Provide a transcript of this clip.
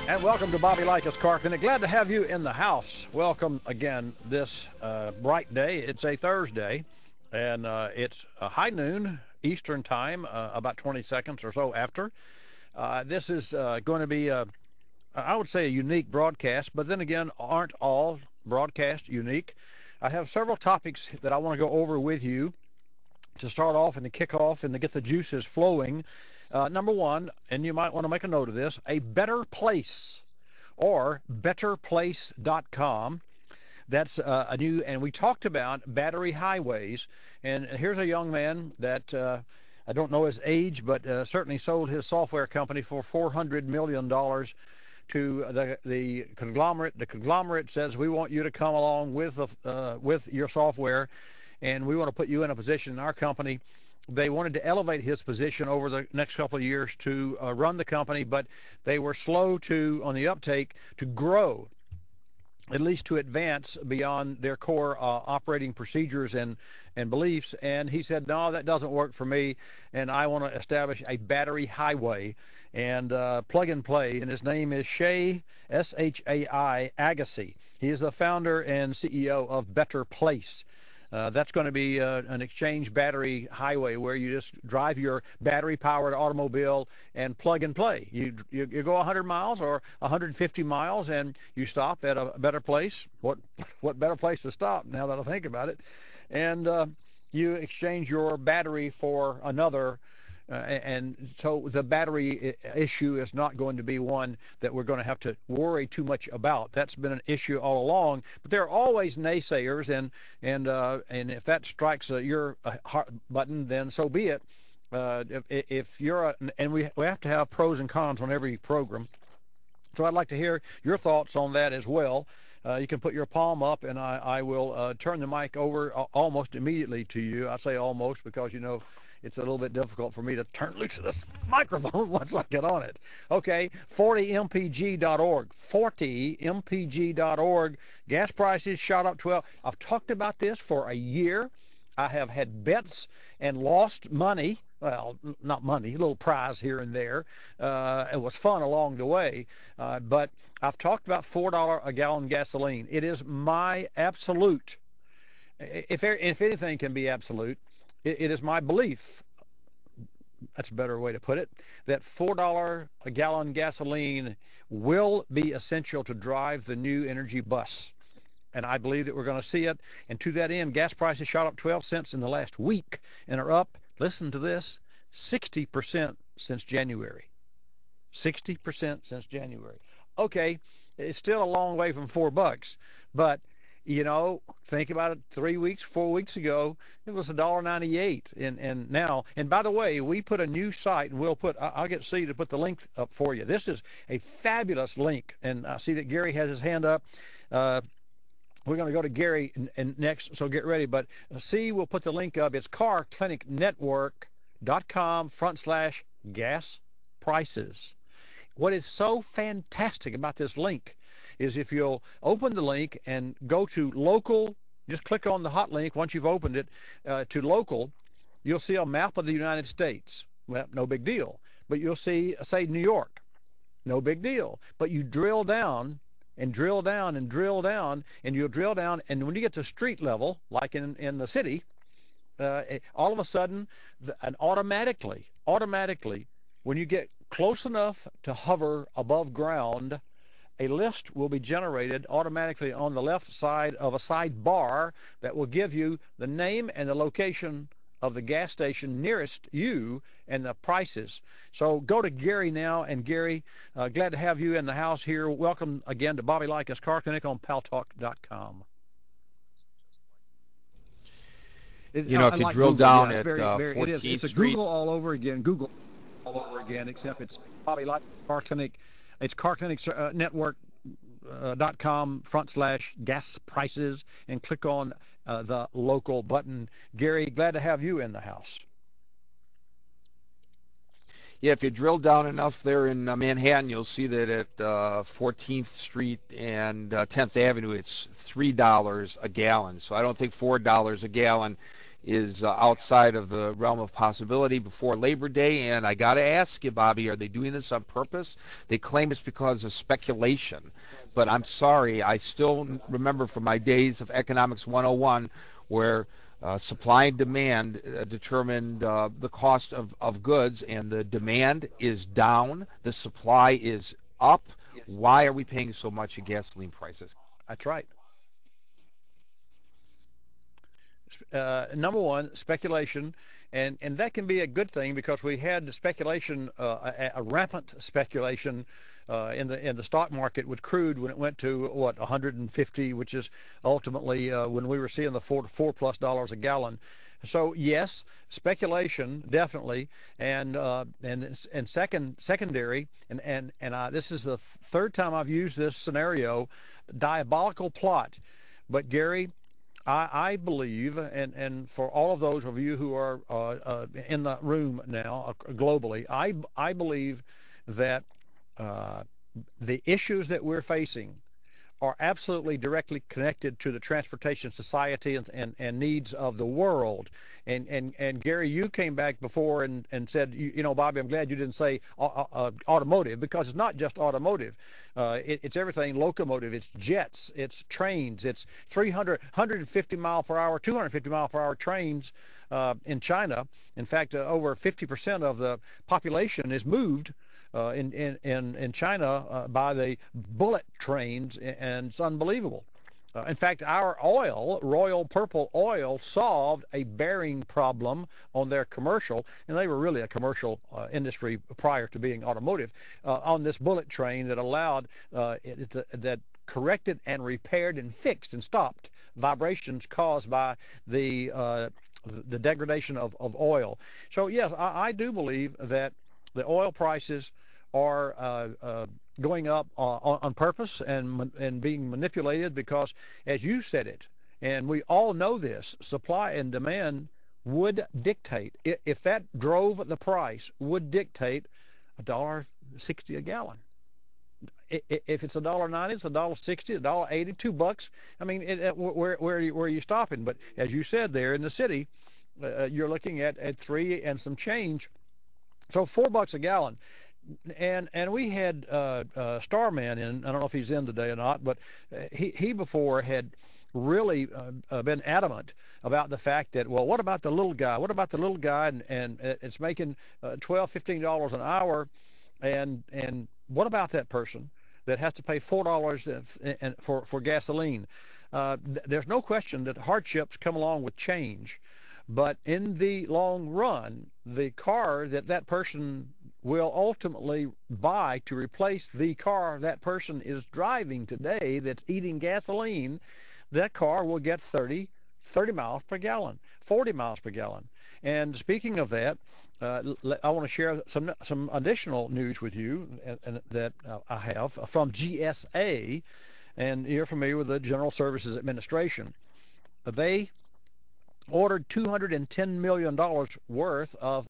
And welcome to Bobby Likis Car Clinic. Glad to have you in the house. Welcome again this bright day. It's a Thursday, and it's high noon Eastern time, about 20 seconds or so after. This is going to be, I would say, a unique broadcast, but then again, aren't all broadcasts unique? I have several topics that I want to go over with you to start off and to kick off and to get the juices flowing. Number one, and you might want to make a note of this, a better place, or betterplace.com. That's a new, and we talked about battery highways. And here's a young man that I don't know his age, but certainly sold his software company for $400 million to the conglomerate. The conglomerate says, we want you to come along with your software, and we want to put you in a position in our company. They wanted to elevate his position over the next couple of years to run the company, but they were slow on the uptake to grow, at least to advance beyond their core operating procedures and beliefs. And he said, no, that doesn't work for me, and I want to establish a battery highway and plug and play. And his name is Shai, S-H-A-I, Agassi. He is the founder and CEO of Better Place. That's going to be an exchange battery highway where you just drive your battery-powered automobile and plug and play. You go 100 miles or 150 miles and you stop at a better place. What better place to stop now that I think about it? And you exchange your battery for another. And so the battery issue is not going to be one that we're going to have to worry too much about. That's been an issue all along. But there are always naysayers, and if that strikes your heart button, then so be it. If you're and we have to have pros and cons on every program. So I'd like to hear your thoughts on that as well. You can put your palm up, and I will turn the mic over almost immediately to you. I say almost because, you know, it's a little bit difficult for me to turn loose of this microphone once I get on it. Okay, 40mpg.org, 40mpg.org. Gas prices shot up 12. I've talked about this for a year. I have had bets and lost money. Well, not money, a little prize here and there. It was fun along the way. But I've talked about $4 a gallon gasoline. It is my absolute, if anything can be absolute, it is my belief, that's a better way to put it, that $4 a gallon gasoline will be essential to drive the new energy bus. And I believe that we're going to see it. And to that end, gas prices shot up 12 cents in the last week and are up, listen to this, 60% since January. 60% since January. Okay, it's still a long way from $4, but you know, think about it, 3 weeks, 4 weeks ago, it was $1.98. And now, and by the way, we put a new site, and I'll get C to put the link up for you. This is a fabulous link. And I see that Gary has his hand up. We're going to go to Gary and next, so get ready. But C will put the link up. It's carclinicnetwork.com/gas prices. What is so fantastic about this link is if you'll open the link and go to local, just click on the hot link once you've opened it to local, you'll see a map of the United States. Well, no big deal. But you'll see, say, New York. No big deal. But you drill down and drill down and drill down, and you'll drill down, and when you get to street level, like in the city, all of a sudden, and automatically, when you get close enough to hover above ground, a list will be generated automatically on the left side of a sidebar that will give you the name and the location of the gas station nearest you and the prices. So go to Gary now. And Gary, glad to have you in the house here. Welcome again to Bobby Likis Car Clinic on Paltalk.com. You know, if you drill down at 14th Street. It's a Google all over again. Google all over again, except it's Bobby Likis Car Clinic. It's carclinicnetwork.com/gas prices, and click on the local button. Gary, glad to have you in the house. Yeah, if you drill down enough there in Manhattan, you'll see that at 14th Street and 10th Avenue, it's $3 a gallon. So I don't think $4 a gallon is outside of the realm of possibility before Labor Day. And I got to ask you, Bobby, are they doing this on purpose? They claim it's because of speculation. But I'm sorry, I still remember from my days of Economics 101 where supply and demand determined the cost of goods, and the demand is down, the supply is up. Why are we paying so much in gasoline prices? That's right. Number one, speculation, and that can be a good thing because we had speculation, a rampant speculation in the stock market with crude when it went to what 150, which is ultimately when we were seeing the four plus dollars a gallon. So yes, speculation definitely, and secondary, and this is the third time I've used this scenario, diabolical plot. But Gary, I believe, and for all of those of you who are in the room now globally, I believe that uh, the issues that we're facing are absolutely directly connected to the transportation society and needs of the world. And Gary, you came back before and said, Bobby, I'm glad you didn't say automotive, because it's not just automotive. It's everything locomotive, it's jets, it's trains, it's 150 mile per hour, 250 mile per hour trains in China. In fact, over 50% of the population is moved in China by the bullet trains, and it's unbelievable. In fact, our oil, Royal Purple Oil, solved a bearing problem on their commercial, and they were really a commercial industry prior to being automotive, on this bullet train that allowed, that corrected and repaired and fixed and stopped vibrations caused by the degradation of oil. So yes, I do believe that the oil prices are going up on purpose and being manipulated because, as you said it, and we all know this, supply and demand would dictate, if that drove the price, would dictate $1.60 a gallon. If it's $1.90, it's $1.60, $1.80, $2. I mean, where are you stopping? But as you said, there in the city, you're looking at three and some change, so $4 a gallon. And we had Starman in. I don't know if he's in today or not, but he before had really been adamant about the fact that, well, what about the little guy? What about the little guy? And it's making $12, $15 an hour, and what about that person that has to pay $4 for gasoline? There's no question that hardships come along with change, but in the long run, the car that person will ultimately buy to replace the car that person is driving today that's eating gasoline, that car will get 30 miles per gallon, 40 miles per gallon. And speaking of that, I want to share some additional news with you that I have from GSA, and you're familiar with the General Services Administration. They ordered $210 million worth of